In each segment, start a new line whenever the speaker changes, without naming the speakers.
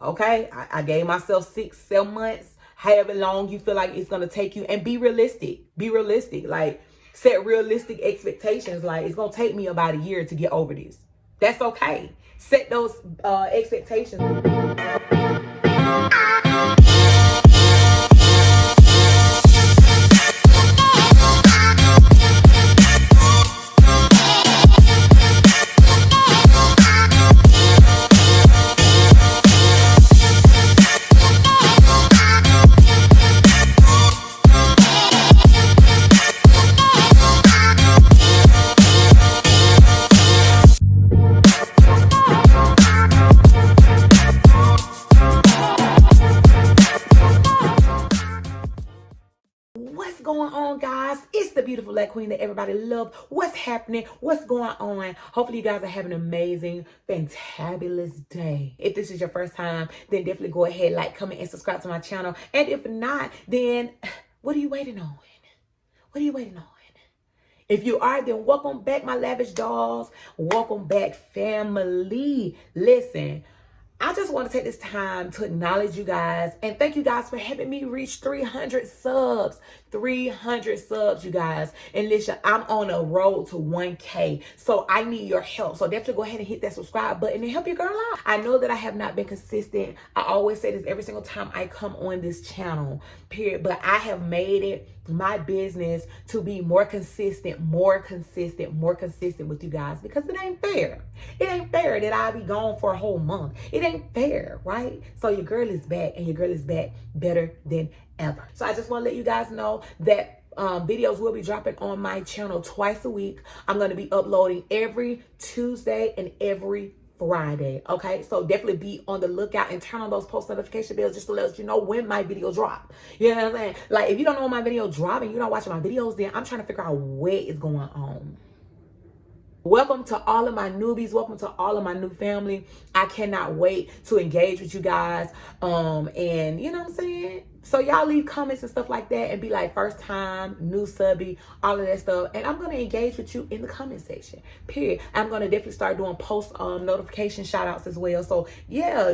Okay, I gave myself 6-7 months, however long you feel like it's gonna take you, and be realistic. Be realistic. Like, set realistic expectations. Like, it's gonna take me about a year to get over this. That's okay. Set those expectations. What's going on, guys? It's the beautiful black queen that everybody loves. What's happening? What's going on? Hopefully you guys are having an amazing, fantabulous day. If this is your first time, then definitely go ahead, like, comment, and subscribe to my channel. And if not, then what are you waiting on? What are you waiting on? If you are, then welcome back, my lavish dolls. Welcome back, family. Listen, I just want to take this time to acknowledge you guys and thank you guys for helping me reach 300 subs. 300 subs, you guys. And listen, I'm on a road to 1K. So I need your help. So definitely go ahead and hit that subscribe button and help your girl out. I know that I have not been consistent. I always say this every single time I come on this channel, period. But I have made it my business to be more consistent with you guys, because it ain't fair. It ain't fair that I be gone for a whole month. It ain't fair, right? So your girl is back, and your girl is back better than ever. So I just want to let you guys know that videos will be dropping on my channel twice a week. I'm going to be uploading every Tuesday and every Friday. Okay, so definitely be on the lookout and turn on those post notification bells just to let you know when my video drop. You know what I'm saying? Like, if you don't know when my video drop and you're not watching my videos, then I'm trying to figure out what is going on. Welcome to all of my newbies. Welcome to all of my new family. I cannot wait to engage with you guys. And you know what I'm saying? So y'all leave comments and stuff like that and be like, first time, new subby, all of that stuff. And I'm going to engage with you in the comment section, period. I'm going to definitely start doing post notification shout outs as well. So yeah,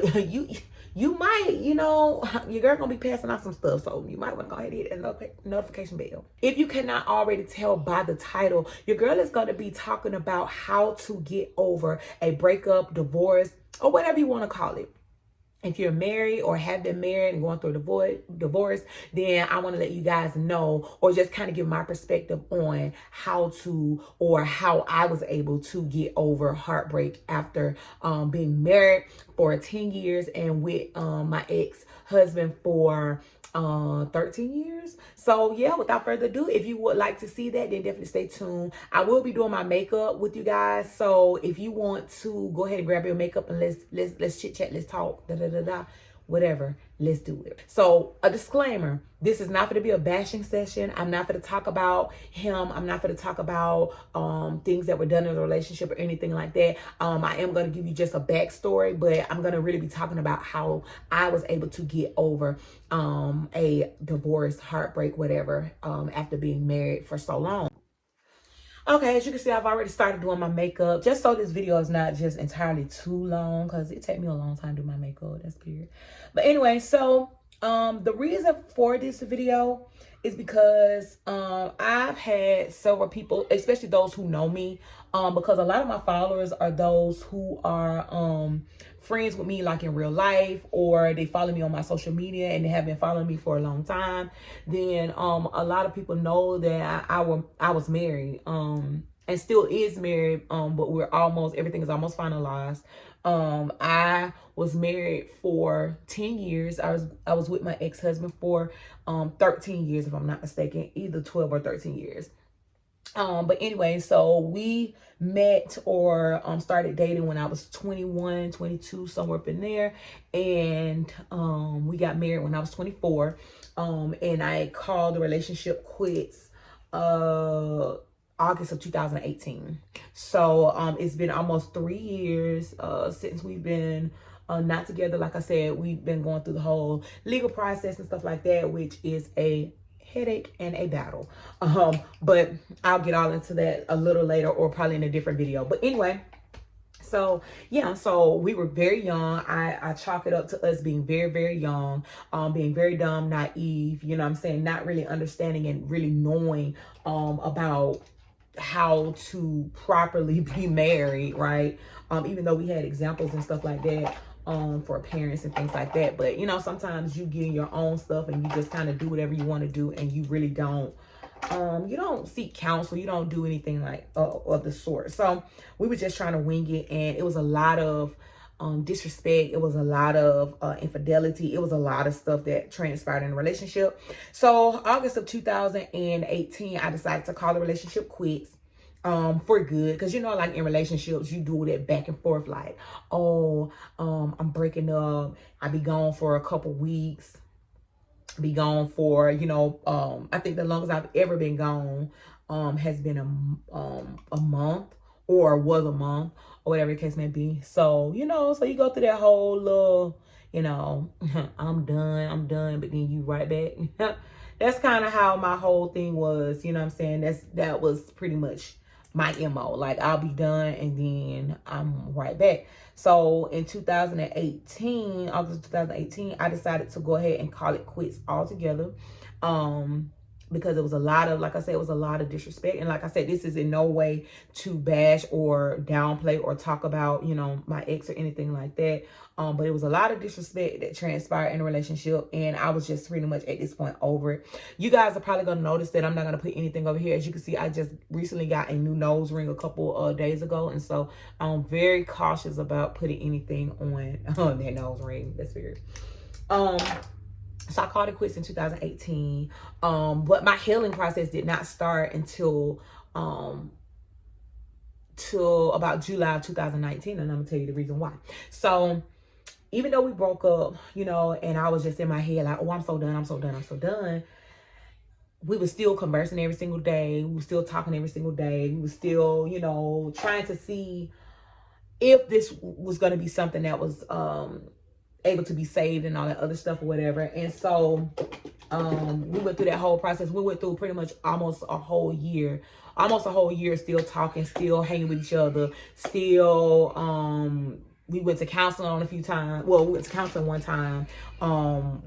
you might, you know, your girl gonna be passing out some stuff, so you might want to go ahead and hit that notification bell. If you cannot already tell by the title, your girl is going to be talking about how to get over a breakup, divorce, or whatever you want to call it. If you're married or have been married and going through a divorce, then I want to let you guys know, or just kind of give my perspective on how to, or how I was able to get over heartbreak after being married for 10 years and with my ex-husband for 13 years. So yeah, without further ado, if you would like to see that, then definitely stay tuned. I will be doing my makeup with you guys, so if you want to go ahead and grab your makeup and let's chit chat, let's talk, whatever, let's do it. So a disclaimer, this is not going to be a bashing session. I'm not going to talk about him. I'm not going to talk about things that were done in a relationship or anything like that. I am going to give you just a backstory, but I'm going to really be talking about how I was able to get over a divorce, heartbreak, whatever, after being married for so long. Okay, as you can see, I've already started doing my makeup, just so this video is not just entirely too long, because it takes me a long time to do my makeup. That's weird. But anyway, so the reason for this video is because I've had several people, especially those who know me, because a lot of my followers are those who are friends with me, like in real life, or they follow me on my social media and they have been following me for a long time. Then a lot of people know that I was married, and still is married, but everything is almost finalized. I was married for 10 years. I was with my ex-husband for 13 years, if I'm not mistaken, either 12 or 13 years. But anyway, so we met or started dating when I was 21, 22, somewhere up in there. And we got married when I was 24. And I called the relationship quits August of 2018. So it's been almost 3 years since we've been not together. Like I said, we've been going through the whole legal process and stuff like that, which is a headache and a battle. But I'll get all into that a little later, or probably in a different video. But anyway, So yeah, so we were very young. I chalk it up to us being very, very young, being very dumb, naive, you know what I'm saying, not really understanding and really knowing about how to properly be married, right? Even though we had examples and stuff like that for parents and things like that. But you know, sometimes you get in your own stuff and you just kind of do whatever you want to do, and you don't seek counsel, you don't do anything like of the sort. So we were just trying to wing it, and it was a lot of disrespect, it was a lot of infidelity, it was a lot of stuff that transpired in the relationship. So August of 2018, I decided to call the relationship quits for good, because you know, like in relationships you do that back and forth, like, oh, I'm breaking up, I be gone for a couple weeks, be gone for, you know, I think the longest I've ever been gone has been a month, or was a month, or whatever the case may be. So you know, so you go through that whole little, you know, I'm done, but then you right back. That's kind of how my whole thing was, you know what I'm saying? That was pretty much my MO. Like, I'll be done and then I'm right back. So in 2018, August 2018, I decided to go ahead and call it quits altogether. Because it was a lot of, like I said, it was a lot of disrespect. And like I said, this is in no way to bash or downplay or talk about, you know, my ex or anything like that. But it was a lot of disrespect that transpired in a relationship, and I was just pretty much at this point over it. You guys are probably going to notice that I'm not going to put anything over here. As you can see, I just recently got a new nose ring a couple days ago, and so I'm very cautious about putting anything on that nose ring. That's weird. So I called it quits in 2018. But my healing process did not start until till about July of 2019, and I'm gonna tell you the reason why. So even though we broke up, you know, and I was just in my head like, oh, I'm so done, we were still conversing every single day. We were still talking every single day. We were still, you know, trying to see if this was going to be something that was able to be saved and all that other stuff or whatever. And so we went through that whole process. We went through pretty much almost a whole year still talking, still hanging with each other, still we went to counseling on a few times. Well, we went to counseling one time.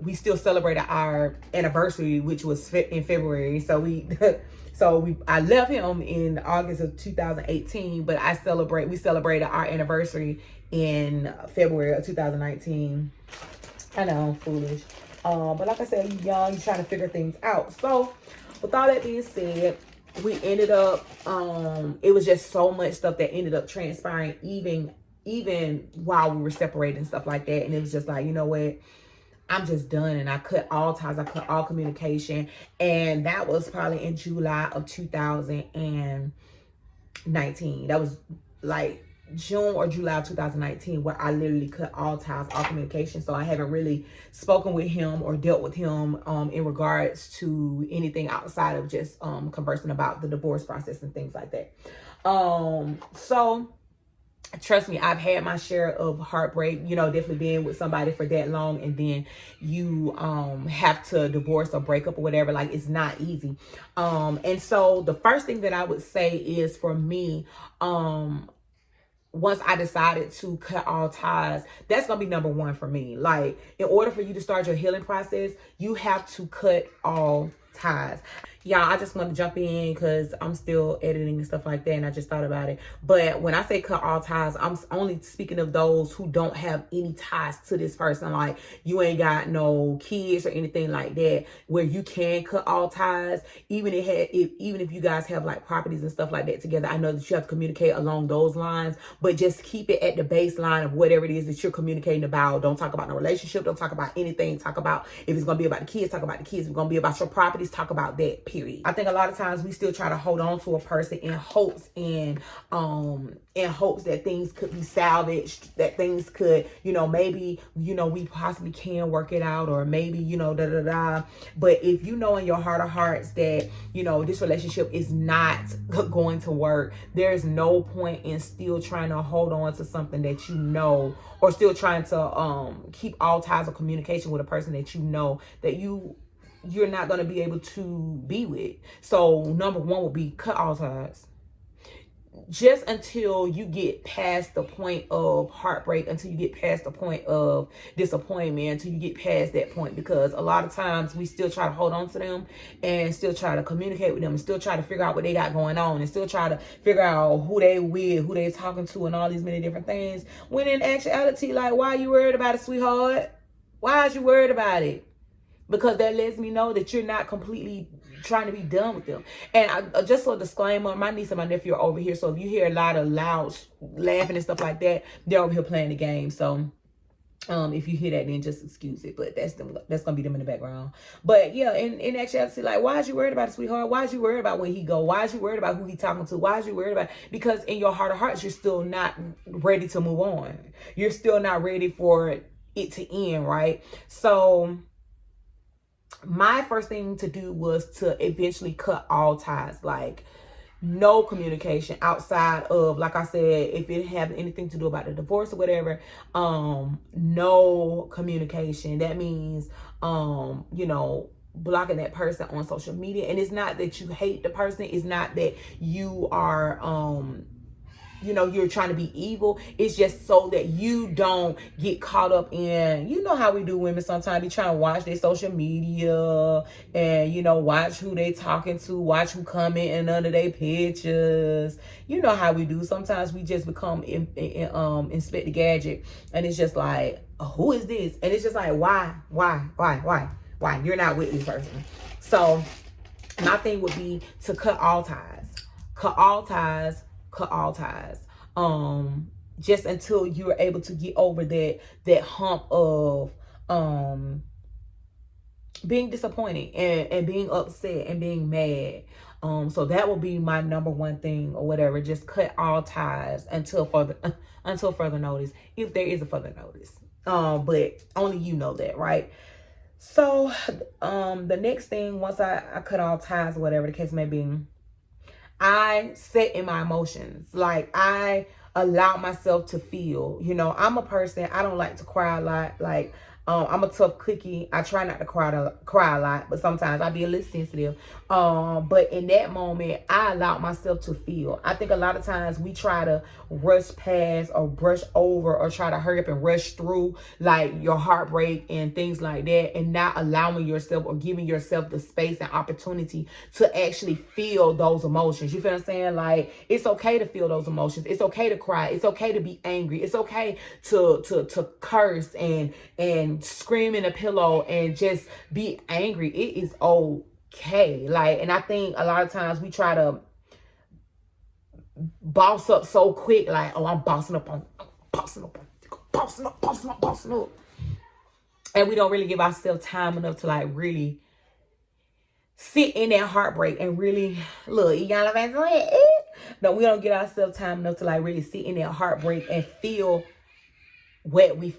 We still celebrated our anniversary, which was in February. So I left him in August of 2018, but we celebrated our anniversary in February of 2019. I know, foolish. But like I said, you're young, you're trying to figure things out. So with all that being said, we ended up, it was just so much stuff that ended up transpiring even while we were separated and stuff like that. And it was just like, you know what, I'm just done. And I cut all ties, I cut all communication. And that was probably in July of 2019. That was like June or July of 2019, where I literally cut all ties, all communication. So I haven't really spoken with him or dealt with him in regards to anything outside of just conversing about the divorce process and things like that. So trust me, I've had my share of heartbreak, you know, definitely being with somebody for that long, and then you have to divorce or break up or whatever. Like, it's not easy. And so the first thing that I would say is, for me, once I decided to cut all ties, that's going to be number one for me. Like, in order for you to start your healing process, you have to cut all ties. Y'all, I just want to jump in because I'm still editing and stuff like that, and I just thought about it. But when I say cut all ties, I'm only speaking of those who don't have any ties to this person. Like, you ain't got no kids or anything like that, where you can cut all ties. Even if you guys have like properties and stuff like that together, I know that you have to communicate along those lines, but just keep it at the baseline of whatever it is that you're communicating about. Don't talk about no relationship. Don't talk about anything. Talk about, if it's going to be about the kids, talk about the kids. If it's going to be about your properties, talk about that, period. I think a lot of times we still try to hold on to a person in hopes that things could be salvaged, that things could, you know, maybe, you know, we possibly can work it out, or maybe, you know, But if you know in your heart of hearts that, you know, this relationship is not going to work, there's no point in still trying to hold on to something that you know, or still trying to keep all ties of communication with a person that you know that you're not going to be able to be with. So number one would be cut all ties. just until you get past the point of heartbreak, until you get past the point of disappointment, until you get past that point, because a lot of times we still try to hold on to them and still try to communicate with them and still try to figure out what they got going on and still try to figure out who they with, who they talking to, and all these many different things, when in actuality, like, why are you worried about it, sweetheart? Why are you worried about it? Because that lets me know that you're not completely trying to be done with them. And just a disclaimer, my niece and my nephew are over here, so if you hear a lot of loud laughing and stuff like that, they're over here playing the game. So if you hear that, then just excuse it. But that's them, that's gonna be them in the background. But yeah, in actuality, like, why is you worried about it, sweetheart? Why is you worried about where he go? Why is you worried about who he talking to? Why is you worried about? Because in your heart of hearts, you're still not ready to move on. You're still not ready for it to end, right? So my first thing to do was to eventually cut all ties, like no communication outside of, like I said, if it had anything to do about the divorce or whatever, no communication. That means, you know, blocking that person on social media. And it's not that you hate the person. It's not that you are, you know, you're trying to be evil. It's just so that you don't get caught up in, you know how we do women sometimes, be trying to watch their social media and, you know, watch who they talking to, watch who commenting under their pictures. You know how we do. Sometimes we just become Inspector Gadget, and it's just like, who is this? And it's just like, why? You're not with this person. So my thing would be to cut all ties. Just until you're able to get over that hump of being disappointed and being upset and being mad. So that will be my number one thing or whatever. Just cut all ties until further notice, if there is a further notice. But only you know that, right? So the next thing, once I cut all ties or whatever the case may be, I sit in my emotions. Like, I allow myself to feel. You know, I'm a person, I don't like to cry a lot. Like, I'm a tough cookie. I try not to cry a lot, but sometimes I be a little sensitive. But in that moment, I allow myself to feel. I think a lot of times we try to rush past or brush over or try to hurry up and rush through, like, your heartbreak and things like that, and not allowing yourself or giving yourself the space and opportunity to actually feel those emotions. You feel what I'm saying? Like, it's okay to feel those emotions. It's okay to cry. It's okay to be angry. It's okay to curse and scream in a pillow and just be angry. It is okay. Like, and I think a lot of times we try to boss up so quick, like, oh, I'm bossing up. And we don't really give ourselves time enough to, like, really sit in that heartbreak and really look. No, we don't get ourselves time enough to, like, really sit in that heartbreak and feel what we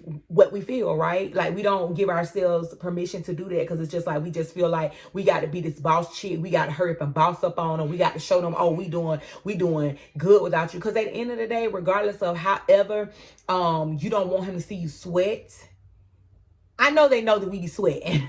feel, right? Like, we don't give ourselves permission to do that, because it's just like, we just feel like we got to be this boss chick. We got to hurry up and boss up on them. We got to show them, oh, we doing good without you. Because at the end of the day, regardless of however you don't want him to see you sweat, I know they know that we be sweating.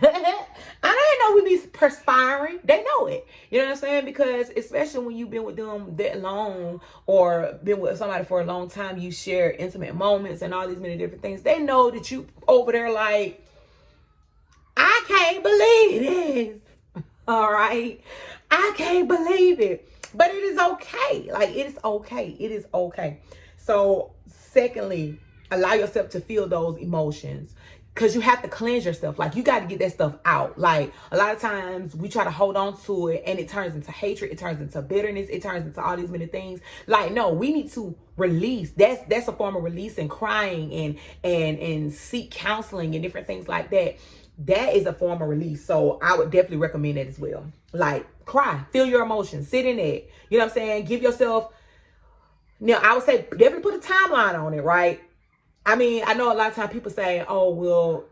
I know we be perspiring. They know it. You know what I'm saying? Because especially when you've been with them that long or been with somebody for a long time, you share intimate moments and all these many different things. They know that you over there like, I can't believe this. All right? I can't believe it. But it is okay. Like, it is okay. It is okay. So, secondly, allow yourself to feel those emotions. Because you have to cleanse yourself. Like, you got to get that stuff out. Like, a lot of times we try to hold on to it and it turns into hatred. It turns into bitterness. It turns into all these many things. Like, no, we need to release. That's a form of release, and crying and seek counseling and different things like that. That is a form of release. So I would definitely recommend that as well. Like, cry, feel your emotions, sit in it. You know what I'm saying? Give yourself, now I would say definitely put a timeline on it, right? I mean, I know a lot of times people say, oh, well,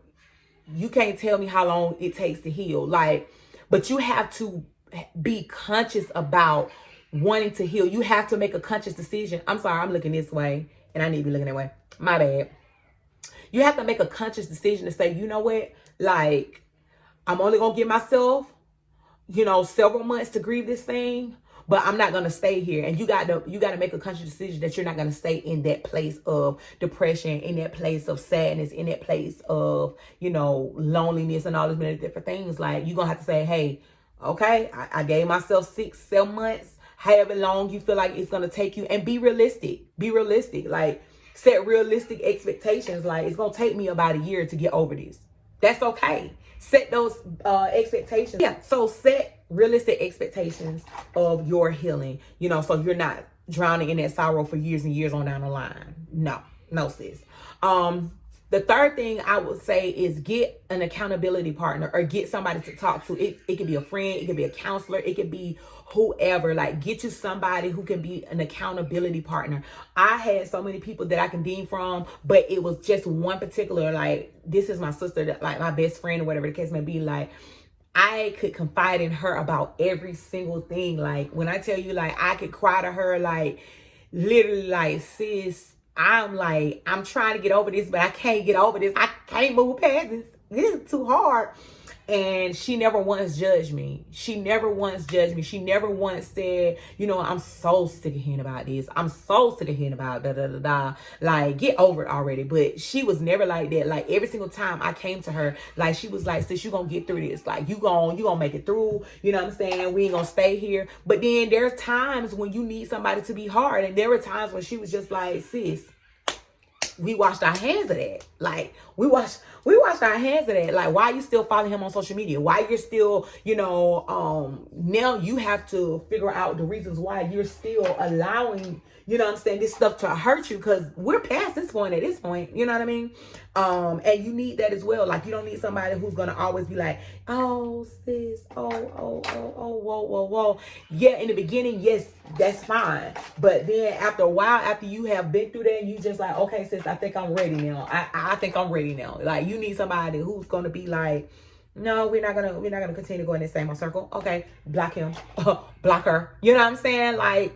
you can't tell me how long it takes to heal. Like, but you have to be conscious about wanting to heal. You have to make a conscious decision. I'm sorry, I'm looking this way and I need to be looking that way. My bad. You have to make a conscious decision to say, you know what? Like, I'm only going to give myself, you know, several months to grieve this thing. but I'm not gonna stay here. And you got to make a conscious decision that you're not gonna stay in that place of depression, in that place of sadness, in that place of, you know, loneliness and all these many different things. Like, you're gonna have to say, hey, okay, I gave myself 6-7 months, however long you feel like it's gonna take you, and be realistic. Be realistic. Like, set realistic expectations. Like, it's gonna take me about a year to get over this. That's okay. Set those expectations. Yeah, so set realistic expectations of your healing, you know, so you're not drowning in that sorrow for years and years on down the line. No, sis. The third thing I would say is get an accountability partner, or get somebody to talk to. It could be a friend, it could be a counselor, it could be whoever. Like, get you somebody who can be an accountability partner. I had so many people that I can deem from, but it was just one particular, like, this is my sister, that, like, my best friend or whatever the case may be. Like, I could confide in her about every single thing. Like, when I tell you, like, I could cry to her, like, literally, like, sis, I'm trying to get over this, but I can't get over this. I can't move past this. This is too hard. And she never once judged me. She never once said, you know, I'm so sick of hearing about this. I'm so sick of hearing about da da da da. Like, get over it already. But she was never like that. Like, every single time I came to her, like, she was like, sis, you gonna get through this. Like, you gonna make it through. You know what I'm saying? We ain't gonna stay here. But then there's times when you need somebody to be hard. And there were times when she was just like, sis, we washed our hands of that. Like, we washed our hands of that. Like, why are you still following him on social media? Why you're still, you know, now you have to figure out the reasons why you're still allowing, you know what I'm saying, this stuff to hurt you, because we're past this point at this point, you know what I mean? And you need that as well. Like, you don't need somebody who's gonna always be like, oh, sis, whoa. Yeah, in the beginning, yes, that's fine. But then after a while, after you have been through that, you just like, okay, sis, I think I'm ready now. I think I'm ready now. Like, you need somebody who's gonna be like, no, we're not gonna continue to go in the same old circle. Okay, block him, block her. You know what I'm saying? Like,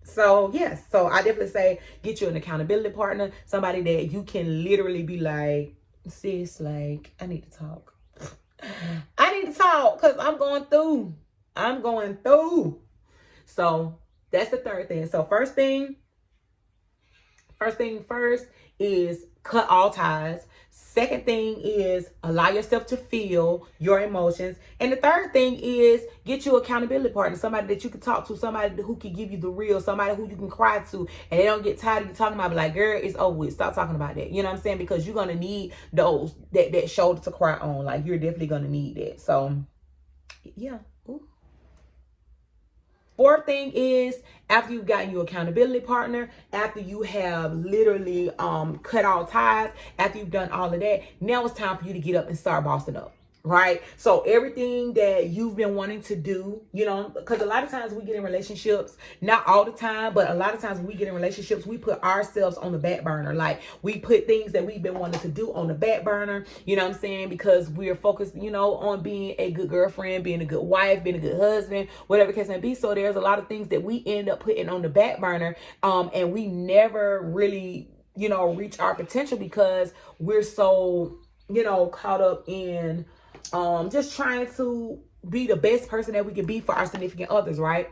so yes, so I definitely say get you an accountability partner, somebody that you can literally be like, sis, like, I need to talk. I need to talk because I'm going through. So that's the third thing. So first thing first is cut all ties. Second thing is allow yourself to feel your emotions. And the third thing is get you an accountability partner, somebody that you can talk to, somebody who can give you the real, somebody who you can cry to, and they don't get tired of you talking about it. Like, girl, it's over with. Stop talking about that. You know what I'm saying? Because you're gonna need those that shoulder to cry on. Like, you're definitely gonna need that. So yeah. Ooh. Fourth thing is, after you've gotten your accountability partner, after you have literally cut all ties, after you've done all of that, now it's time for you to get up and start bossing up. Right? So everything that you've been wanting to do, you know, because a lot of times we get in relationships, not all the time, but a lot of times when we get in relationships, we put ourselves on the back burner. Like, we put things that we've been wanting to do on the back burner, you know what I'm saying? Because we're focused, you know, on being a good girlfriend, being a good wife, being a good husband, whatever the case may be. So there's a lot of things that we end up putting on the back burner, and we never really, you know, reach our potential because we're so, you know, caught up in just trying to be the best person that we can be for our significant others, right?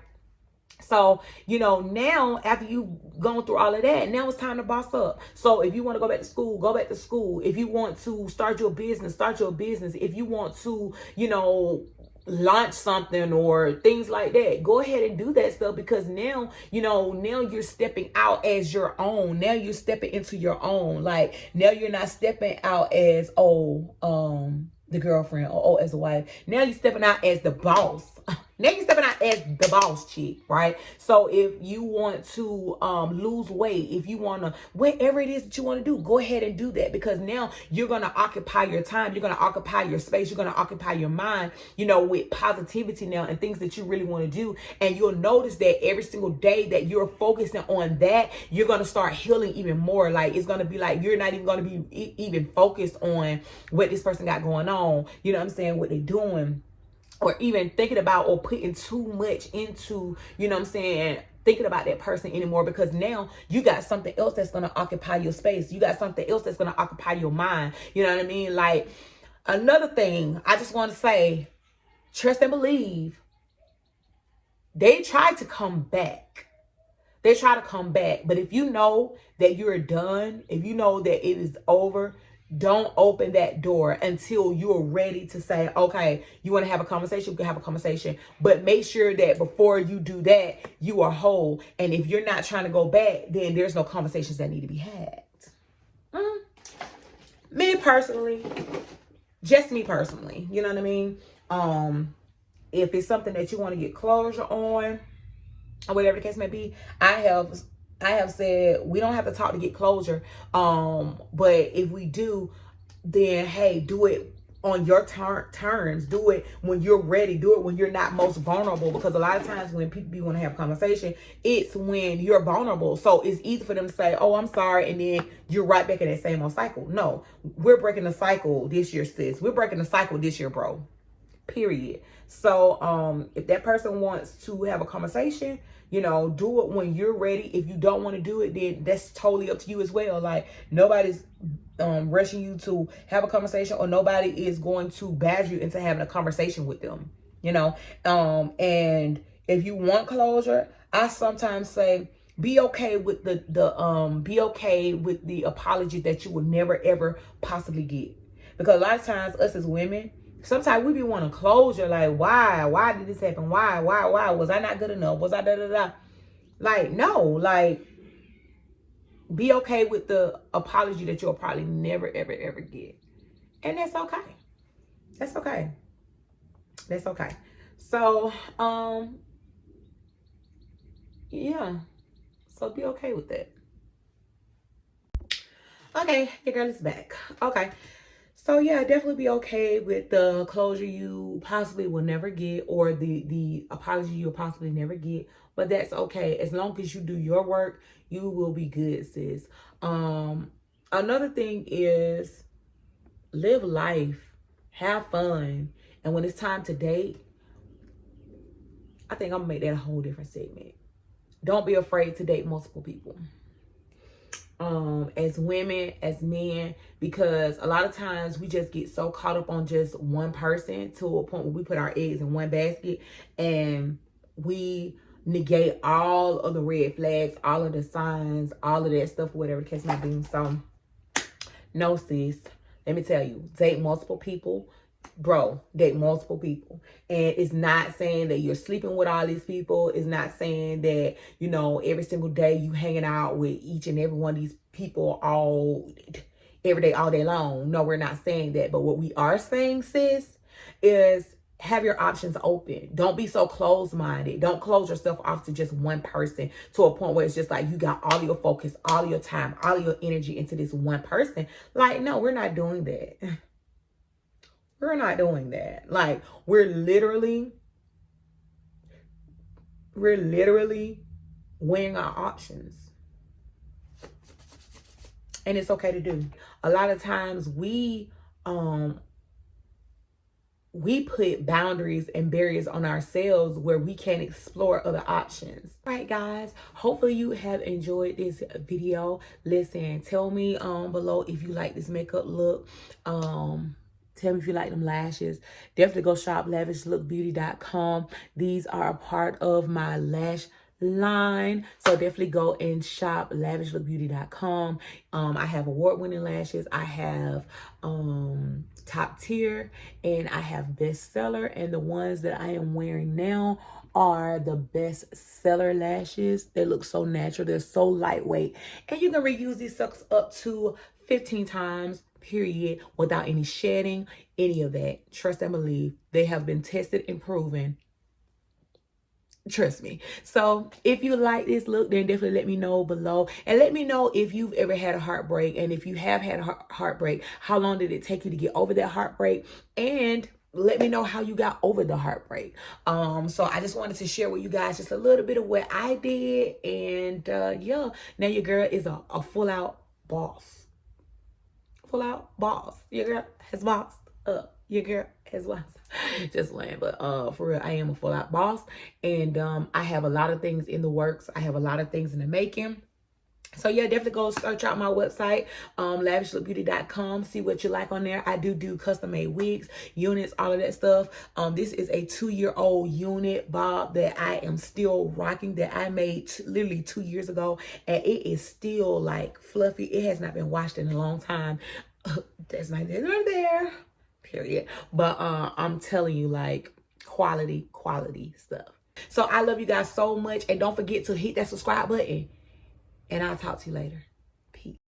So, you know, now after you've gone through all of that, now it's time to boss up. So if you want to go back to school, go back to school. If you want to start your business, start your business. If you want to, you know, launch something or things like that, go ahead and do that stuff, because now, you know, now you're stepping out as your own. Now you're stepping into your own. Like, now you're not stepping out as, the girlfriend, or as a wife. Now you're stepping out as the boss. Now you're stepping out as the boss chick, right? So if you want to lose weight, if you want to, whatever it is that you want to do, go ahead and do that, because now you're going to occupy your time. You're going to occupy your space. You're going to occupy your mind, you know, with positivity now and things that you really want to do. And you'll notice that every single day that you're focusing on that, you're going to start healing even more. Like, it's going to be like, you're not even going to be even focused on what this person got going on. You know what I'm saying? What they're doing, or even thinking about or putting too much into, you know what I'm saying, thinking about that person anymore, because now you got something else that's going to occupy your space. You got something else that's going to occupy your mind. You know what I mean? Like, another thing I just want to say, trust and believe they try to come back. They try to come back. But if you know that you're done, if you know that it is over, don't open that door until you're ready to say, okay, you want to have a conversation, we can have a conversation. But make sure that before you do that, you are whole. And if you're not trying to go back, then there's no conversations that need to be had. Me personally, just me personally, you know what I mean? If it's something that you want to get closure on, or whatever the case may be, I have said we don't have to talk to get closure. But if we do, then hey, do it on your terms. Do it when you're ready. Do it when you're not most vulnerable. Because a lot of times when people want to have a conversation, it's when you're vulnerable. So it's easy for them to say, "Oh, I'm sorry," and then you're right back in that same old cycle. No, we're breaking the cycle this year, sis. We're breaking the cycle this year, bro. Period. So if that person wants to have a conversation, you know, do it when you're ready. If you don't want to do it, then that's totally up to you as well. Like, nobody's rushing you to have a conversation, or nobody is going to badger you into having a conversation with them, you know. And if you want closure, I sometimes say be okay with the apology that you will never ever possibly get. Because a lot of times us as women, sometimes we be wanting closure. Like, why did this happen? Why was I not good enough? Was I da? Like, no, like, be okay with the apology that you'll probably never ever get. And that's okay. That's okay. That's okay. So yeah, so be okay with that. Okay, your girl is back. Okay. So yeah, definitely be okay with the closure you possibly will never get, or the apology you'll possibly never get. But that's okay. As long as you do your work, you will be good, sis. Another thing is live life, have fun. And when it's time to date, I think I'm gonna make that a whole different segment. Don't be afraid to date multiple people. As women, as men, because a lot of times we just get so caught up on just one person to a point where we put our eggs in one basket, and we negate all of the red flags, all of the signs, all of that stuff, whatever the case may be. So no, sis, let me tell you, date multiple people. Bro, date multiple people. And it's not saying that you're sleeping with all these people. It's not saying that, you know, every single day you hanging out with each and every one of these people every day, all day long. No, we're not saying that. But what we are saying, sis, is have your options open. Don't be so closed-minded. Don't close yourself off to just one person to a point where it's just like you got all your focus, all your time, all your energy into this one person. Like, no, we're not doing that. We're not doing that. Like, we're literally weighing our options. And it's okay to do. A lot of times we put boundaries and barriers on ourselves where we can't explore other options. All right, guys, hopefully you have enjoyed this video. Listen, tell me below if you like this makeup look. Tell me if you like them lashes. Definitely go shop lavishlookbeauty.com. These are a part of my lash line. So definitely go and shop lavishlookbeauty.com. I have award-winning lashes. I have top tier, and I have bestseller. And the ones that I am wearing now are the best seller lashes. They look so natural. They're so lightweight. And you can reuse these suckers up to 15 times. Period, without any shedding, any of that. Trust and believe. They have been tested and proven. Trust me. So if you like this look, then definitely let me know below. And let me know if you've ever had a heartbreak. And if you have had a heartbreak, how long did it take you to get over that heartbreak? And let me know how you got over the heartbreak. So I just wanted to share with you guys just a little bit of what I did. And yeah, now your girl is a full-out boss. Full out boss. Your girl has bossed up. Your girl has bossed. Just playing, but for real, I am a full out boss, and I have a lot of things in the works. I have a lot of things in the making. So yeah, definitely go search out my website, lavishlookbeauty.com. See what you like on there. I do custom made wigs, units, all of that stuff. This is a 2-year-old unit bob that I am still rocking, that I made literally 2 years ago, and it is still like fluffy. It has not been washed in a long time. That's neither nor there, period. But I'm telling you, like, quality stuff. So I love you guys so much, and don't forget to hit that subscribe button. And I'll talk to you later. Peace.